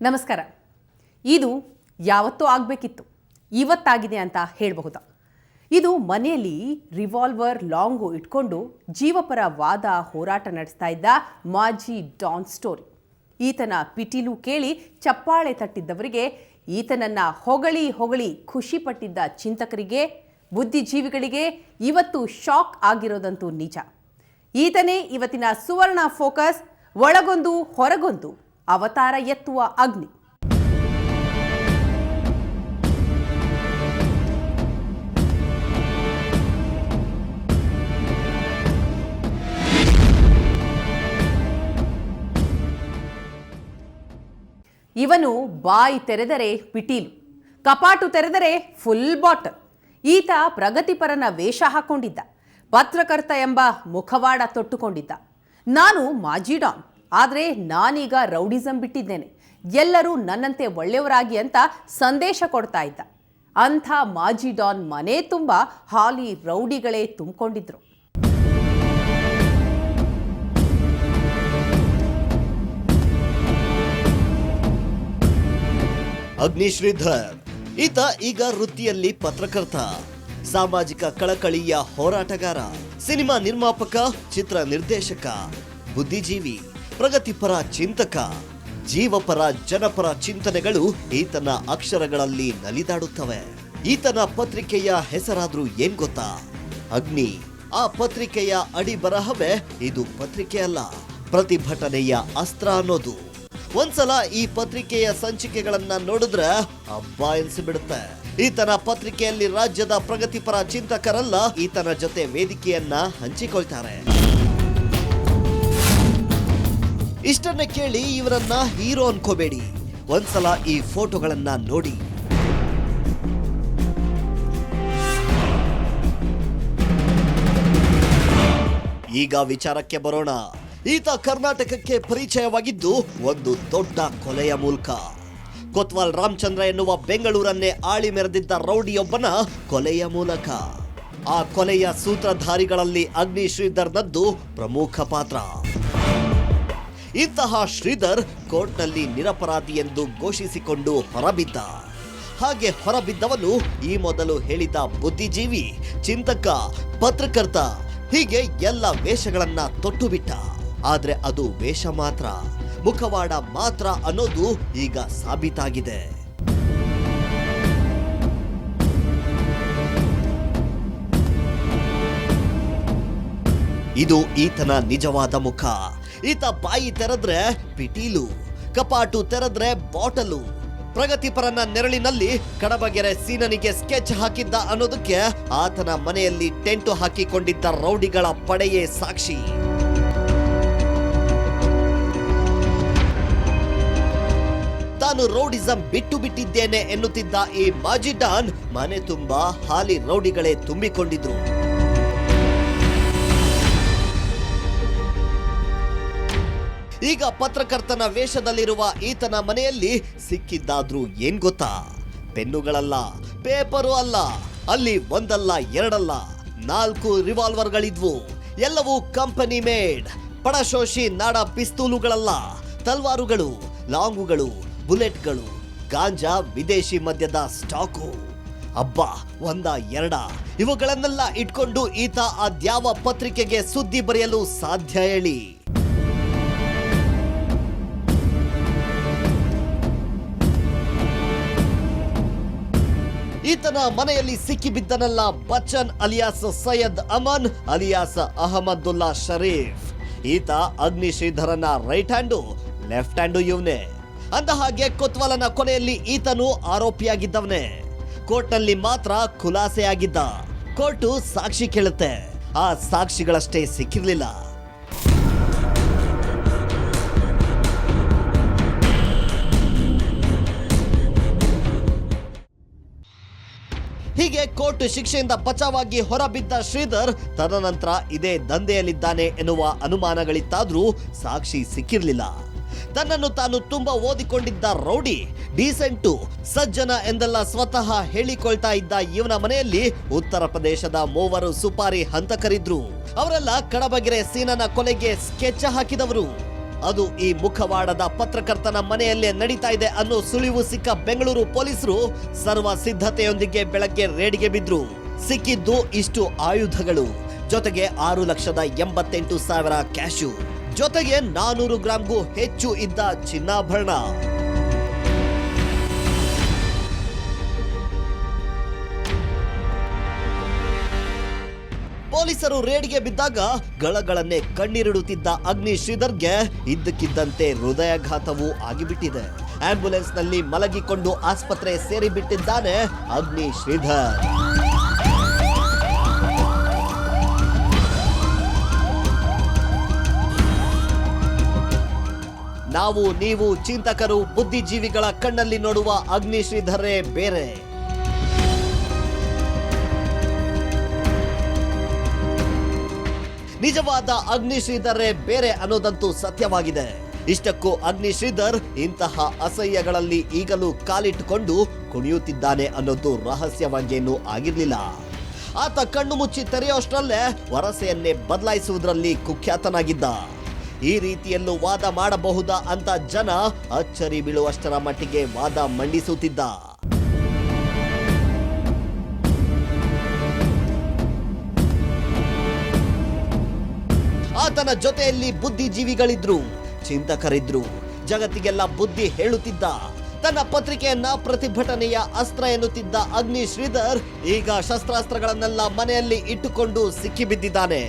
ನಮಸ್ಕಾರ. ಇದು ಯಾವತ್ತೂ ಆಗಬೇಕಿತ್ತು, ಇವತ್ತಾಗಿದೆ ಅಂತ ಹೇಳಬಹುದಾ? ಇದು ಮನೆಯಲ್ಲಿ ರಿವಾಲ್ವರ್ ಲಾಂಗು ಇಟ್ಕೊಂಡು ಜೀವಪರ ವಾದ ಹೋರಾಟ ನಡೆಸ್ತಾ ಇದ್ದ ಮಾಜಿ ಡಾನ್ ಸ್ಟೋರಿ. ಈತನ ಪಿಟೀಲು ಕೇಳಿ ಚಪ್ಪಾಳೆ ತಟ್ಟಿದ್ದವರಿಗೆ, ಈತನನ್ನ ಹೊಗಳಿ ಹೊಗಳಿ ಖುಷಿ ಪಟ್ಟಿದ್ದ ಚಿಂತಕರಿಗೆ, ಬುದ್ಧಿಜೀವಿಗಳಿಗೆ ಇವತ್ತು ಶಾಕ್ ಆಗಿರೋದಂತೂ ನಿಜ. ಈತನೇ ಇವತ್ತಿನ ಸುವರ್ಣ ಫೋಕಸ್, ಒಳಗೊಂದು ಹೊರಗೊಂದು ಅವತಾರ ಎತ್ತುವ ಅಗ್ನಿ. ಇವನು ಬಾಯಿ ತೆರೆದರೆ ಪಿಟೀಲು, ಕಪಾಟು ತೆರೆದರೆ ಫುಲ್ ಬಾಟಲ್. ಈತ ಪ್ರಗತಿಪರನ ವೇಷ ಹಾಕೊಂಡಿದ್ದ, ಪತ್ರಕರ್ತ ಎಂಬ ಮುಖವಾಡ ತೊಟ್ಟುಕೊಂಡಿದ್ದ. ನಾನು ಮಾಜಿ ಡಾನ್, ಆದರೆ ನಾನೀಗ ರೌಡಿಸಂ ಬಿಟ್ಟಿದ್ದೇನೆ, ಎಲ್ಲರೂ ನನ್ನಂತೆ ಒಳ್ಳೆಯವರಾಗಿ ಅಂತ ಸಂದೇಶ ಕೊಡ್ತಾ ಇದ್ದ. ಅಂಥ ಮಾಜಿ ಡಾನ್ ಮನೆ ತುಂಬ ಹಾಲಿ ರೌಡಿಗಳೇ ತುಂಬಿಕೊಂಡಿದ್ರು. ಅಗ್ನಿ ಶ್ರೀಧರ್ ಈತ ಈಗ ವೃತ್ತಿಯಲ್ಲಿ ಪತ್ರಕರ್ತ, ಸಾಮಾಜಿಕ ಕಳಕಳಿಯ ಹೋರಾಟಗಾರ, ಸಿನಿಮಾ ನಿರ್ಮಾಪಕ, ಚಿತ್ರ ನಿರ್ದೇಶಕ, ಬುದ್ಧಿಜೀವಿ, ಪ್ರಗತಿಪರ ಚಿಂತಕ. ಜೀವಪರ ಜನಪರ ಚಿಂತನೆಗಳು ಈತನ ಅಕ್ಷರಗಳಲ್ಲಿ ನಲಿದಾಡುತ್ತವೆ. ಈತನ ಪತ್ರಿಕೆಯ ಹೆಸರಾದ್ರೂ ಏನ್ ಗೊತ್ತಾ? ಅಗ್ನಿ. ಆ ಪತ್ರಿಕೆಯ ಅಡಿ ಬರಹವೇ ಇದು ಪತ್ರಿಕೆ ಅಲ್ಲ, ಪ್ರತಿಭಟನೆಯ ಅಸ್ತ್ರ ಅನ್ನೋದು. ಒಂದ್ಸಲ ಈ ಪತ್ರಿಕೆಯ ಸಂಚಿಕೆಗಳನ್ನ ನೋಡಿದ್ರೆ ಹಬ್ಬ ಎನಿಸಿಬಿಡುತ್ತೆ. ಈತನ ಪತ್ರಿಕೆಯಲ್ಲಿ ರಾಜ್ಯದ ಪ್ರಗತಿಪರ ಚಿಂತಕರೆಲ್ಲ ಈತನ ಜೊತೆ ವೇದಿಕೆಯನ್ನ ಹಂಚಿಕೊಳ್ತಾರೆ. ಇಷ್ಟನ್ನ ಕೇಳಿ ಇವರನ್ನ ಹೀರೋ ಅನ್ಕೋಬೇಡಿ, ಒಂದ್ಸಲ ಈ ಫೋಟೋಗಳನ್ನ ನೋಡಿ. ಈಗ ವಿಚಾರಕ್ಕೆ ಬರೋಣ. ಈತ ಕರ್ನಾಟಕಕ್ಕೆ ಪರಿಚಯವಾಗಿದ್ದು ಒಂದು ದೊಡ್ಡ ಕೊಲೆಯ ಮೂಲಕ. ಕೊತ್ವಾಲ್ ರಾಮಚಂದ್ರ ಎನ್ನುವ ಬೆಂಗಳೂರನ್ನೇ ಆಳಿ ಮೆರೆದಿದ್ದ ರೌಡಿಯೊಬ್ಬನ ಕೊಲೆಯ ಮೂಲಕ. ಆ ಕೊಲೆಯ ಸೂತ್ರಧಾರಿಗಳಲ್ಲಿ ಅಗ್ನಿ ಶ್ರೀಧರ್ನದ್ದು ಪ್ರಮುಖ ಪಾತ್ರ. ಇಂತಹ ಶ್ರೀಧರ್ ಕೋರ್ಟ್ನಲ್ಲಿ ನಿರಪರಾಧಿ ಎಂದು ಘೋಷಿಸಿಕೊಂಡು ಹೊರಬಿದ್ದ. ಹಾಗೆ ಹೊರಬಿದ್ದವನು ಈ ಮೊದಲು ಹೇಳಿದ ಬುದ್ಧಿಜೀವಿ, ಚಿಂತಕ, ಪತ್ರಕರ್ತ, ಹೀಗೆ ಎಲ್ಲ ವೇಷಗಳನ್ನ ತೊಟ್ಟು ಬಿಟ್ಟ. ಆದ್ರೆ ಅದು ವೇಷ ಮಾತ್ರ, ಮುಖವಾಡ ಮಾತ್ರ ಅನ್ನೋದು ಈಗ ಸಾಬೀತಾಗಿದೆ. ಇದು ಈತನ ನಿಜವಾದ ಮುಖ. ಈತ ಬಾಯಿ ತೆರೆದ್ರೆ ಪಿಟೀಲು, ಕಪಾಟು ತೆರೆದ್ರೆ ಬಾಟಲು. ಪ್ರಗತಿಪರನ ನೆರಳಿನಲ್ಲಿ ಕಡಬಗೆರೆ ಸೀನನಿಗೆ ಸ್ಕೆಚ್ ಹಾಕಿದ್ದ ಅನ್ನೋದಕ್ಕೆ ಆತನ ಮನೆಯಲ್ಲಿ ಟೆಂಟು ಹಾಕಿಕೊಂಡಿದ್ದ ರೌಡಿಗಳ ಪಡೆಯೇ ಸಾಕ್ಷಿ. ತಾನು ರೌಡಿಸಂ ಬಿಟ್ಟು ಬಿಟ್ಟಿದ್ದೇನೆ ಎನ್ನುತ್ತಿದ್ದ ಈ ಮಾಜಿ ಡಾನ್ ಮನೆ ತುಂಬಾ ಹಾಲಿ ರೌಡಿಗಳೇ ತುಂಬಿಕೊಂಡಿದ್ರು. ಈಗ ಪತ್ರಕರ್ತನ ವೇಷದಲ್ಲಿರುವ ಈತನ ಮನೆಯಲ್ಲಿ ಸಿಕ್ಕಿದ್ದಾದ್ರೂ ಏನ್ ಗೊತ್ತಾ? ಪೆನ್ನುಗಳಲ್ಲ, ಪೇಪರು ಅಲ್ಲ, ಅಲ್ಲಿ ಒಂದಲ್ಲ ಎರಡಲ್ಲ 4 ರಿವಾಲ್ವರ್ಗಳಿದ್ವು. ಎಲ್ಲವೂ ಕಂಪನಿ ಮೇಡ್, ಪಡಶೋಷಿ ನಾಡ ಪಿಸ್ತೂಲುಗಳಲ್ಲ, ತಲ್ವಾರುಗಳು, ಲಾಂಗುಗಳು, ಬುಲೆಟ್ಗಳು, ಗಾಂಜಾ, ವಿದೇಶಿ ಮದ್ಯದ ಸ್ಟಾಕು. ಅಬ್ಬಾ, ಒಂದ ಎರಡ? ಇವುಗಳನ್ನೆಲ್ಲ ಇಟ್ಕೊಂಡು ಈತ ಅದ್ಯಾವ ಪತ್ರಿಕೆಗೆ ಸುದ್ದಿ ಬರೆಯಲು ಸಾಧ್ಯ ಹೇಳಿ? ಈತನ ಮನೆಯಲ್ಲಿ ಸಿಕ್ಕಿಬಿದ್ದನಲ್ಲ ಬಚ್ಚನ್ ಅಲಿಯಾಸ್ ಸೈಯದ್ ಅಮನ್ ಅಲಿಯಾಸ್ ಅಹಮದುಲ್ಲಾ ಶರೀಫ್. ಈತ ಅಗ್ನಿ ಶ್ರೀಧರನ ರೈಟ್ ಹ್ಯಾಂಡು, ಲೆಫ್ಟ್ ಹ್ಯಾಂಡು ಇವನೇ. ಅಂದ ಹಾಗೆ ಕೊತ್ವಾಲನ ಕೊಲೆಯಲ್ಲಿ ಈತನು ಆರೋಪಿಯಾಗಿದ್ದವನೇ. ಕೋರ್ಟ್ನಲ್ಲಿ ಮಾತ್ರ ಖುಲಾಸೆಯಾಗಿದ್ದ. ಕೋರ್ಟು ಸಾಕ್ಷಿ ಕೇಳುತ್ತೆ, ಆ ಸಾಕ್ಷಿಗಳಷ್ಟೇ ಸಿಕ್ಕಿರ್ಲಿಲ್ಲ. ಹೀಗೆ ಕೋರ್ಟ್ ಶಿಕ್ಷೆಯಿಂದ ಬಚಾವಾಗಿ ಹೊರಬಿದ್ದ ಶ್ರೀಧರ್ ತದನಂತರ ಇದೇ ದಂಧೆಯಲ್ಲಿದ್ದಾನೆ ಎನ್ನುವ ಅನುಮಾನಗಳಿತ್ತಾದ್ರೂ ಸಾಕ್ಷಿ ಸಿಕ್ಕಿರ್ಲಿಲ್ಲ. ತನ್ನನ್ನು ತಾನು ತುಂಬಾ ಓದಿಕೊಂಡಿದ್ದ ರೌಡಿ, ಡೀಸೆಂಟು, ಸಜ್ಜನ ಎಂದೆಲ್ಲ ಸ್ವತಃ ಹೇಳಿಕೊಳ್ತಾ ಇದ್ದ ಇವನ ಮನೆಯಲ್ಲಿ ಉತ್ತರ ಪ್ರದೇಶದ 3 ಸುಪಾರಿ ಹಂತಕರಿದ್ರು. ಅವರೆಲ್ಲ ಕಡಬಗೆರೆ ಸೀನನ ಕೊಲೆಗೆ ಸ್ಕೆಚ್ ಹಾಕಿದವರು. ಅದು ಈ ಮುಖವಾಡದ ಪತ್ರಕರ್ತನ ಮನೆಯಲ್ಲೇ ನಡೀತಾ ಇದೆ ಅನ್ನೋ ಸುಳಿವು ಸಿಕ್ಕ ಬೆಂಗಳೂರು ಪೊಲೀಸರು ಸರ್ವ ಸಿದ್ಧತೆಯೊಂದಿಗೆ ಬೆಳಗ್ಗೆ ರೇಡ್ಗೆ ಬಿದ್ರು. ಸಿಕ್ಕಿದ್ದು ಇಷ್ಟು ಆಯುಧಗಳು, ಜೊತೆಗೆ 6,88,000 ಕ್ಯಾಶು, ಜೊತೆಗೆ 400 ಗ್ರಾಂಗೂ ಹೆಚ್ಚು ಇದ್ದ ಚಿನ್ನಾಭರಣ. ಪೊಲೀಸರು ರೇಡ್ಗೆ ಬಿದ್ದಾಗ ಗಳಗಳನ್ನೇ ಕಣ್ಣೀರಿಡುತ್ತಿದ್ದ ಅಗ್ನಿ ಶ್ರೀಧರ್ಗೆ ಇದ್ದಕ್ಕಿದ್ದಂತೆ ಹೃದಯಾಘಾತವೂ ಆಗಿಬಿಟ್ಟಿದೆ. ಆಂಬ್ಯುಲೆನ್ಸ್ನಲ್ಲಿ ಮಲಗಿಕೊಂಡು ಆಸ್ಪತ್ರೆ ಸೇರಿಬಿಟ್ಟಿದ್ದಾನೆ ಅಗ್ನಿ ಶ್ರೀಧರ್. ನಾವು ನೀವು ಚಿಂತಕರು ಬುದ್ಧಿಜೀವಿಗಳ ಕಣ್ಣಲ್ಲಿ ನೋಡುವ ಅಗ್ನಿ ಶ್ರೀಧರೇ ಬೇರೆ. ನಿಜವಾದ ಅಗ್ನಿ ಶ್ರೀಧರೇ ಬೇರೆ ಅನ್ನೋದಂತೂ ಸತ್ಯವಾಗಿದೆ. ಇಷ್ಟಕ್ಕೂ ಅಗ್ನಿ ಶ್ರೀಧರ್ ಇಂತಹ ಅಸಹ್ಯಗಳಲ್ಲಿ ಈಗಲೂ ಕಾಲಿಟ್ಟುಕೊಂಡು ಕುಣಿಯುತ್ತಿದ್ದಾನೆ ಅನ್ನೋದು ರಹಸ್ಯವಾಗೇನೂ ಆಗಿರ್ಲಿಲ್ಲ. ಆತ ಕಣ್ಣು ಮುಚ್ಚಿ ತೆರೆಯೋಷ್ಟರಲ್ಲೇ ವರಸೆಯನ್ನೇ ಬದಲಾಯಿಸುವುದರಲ್ಲಿ ಕುಖ್ಯಾತನಾಗಿದ್ದ. ಈ ರೀತಿಯಲ್ಲೂ ವಾದ ಮಾಡಬಹುದಾ ಅಂತ ಜನ ಅಚ್ಚರಿ ಬೀಳುವಷ್ಟರ ಮಟ್ಟಿಗೆ ವಾದ ಮಂಡಿಸುತ್ತಿದ್ದ. ಆತನ ಜೊತೆಯಲ್ಲಿ ಬುದ್ಧಿಜೀವಿಗಳಿದ್ರು, ಚಿಂತಕರಿದ್ರು, ಜಗತ್ತಿಗೆಲ್ಲ ಬುದ್ಧಿ ಹೇಳುತ್ತಿದ್ದ. ತನ್ನ ಪತ್ರಿಕೆಯನ್ನ ಪ್ರತಿಭಟನೆಯ ಅಸ್ತ್ರ ಎನ್ನುತ್ತಿದ್ದ ಅಗ್ನಿ ಶ್ರೀಧರ್ ಈಗ ಶಸ್ತ್ರಾಸ್ತ್ರಗಳನ್ನೆಲ್ಲ ಮನೆಯಲ್ಲಿ ಇಟ್ಟುಕೊಂಡು ಸಿಕ್ಕಿಬಿದ್ದಿದ್ದಾನೆ.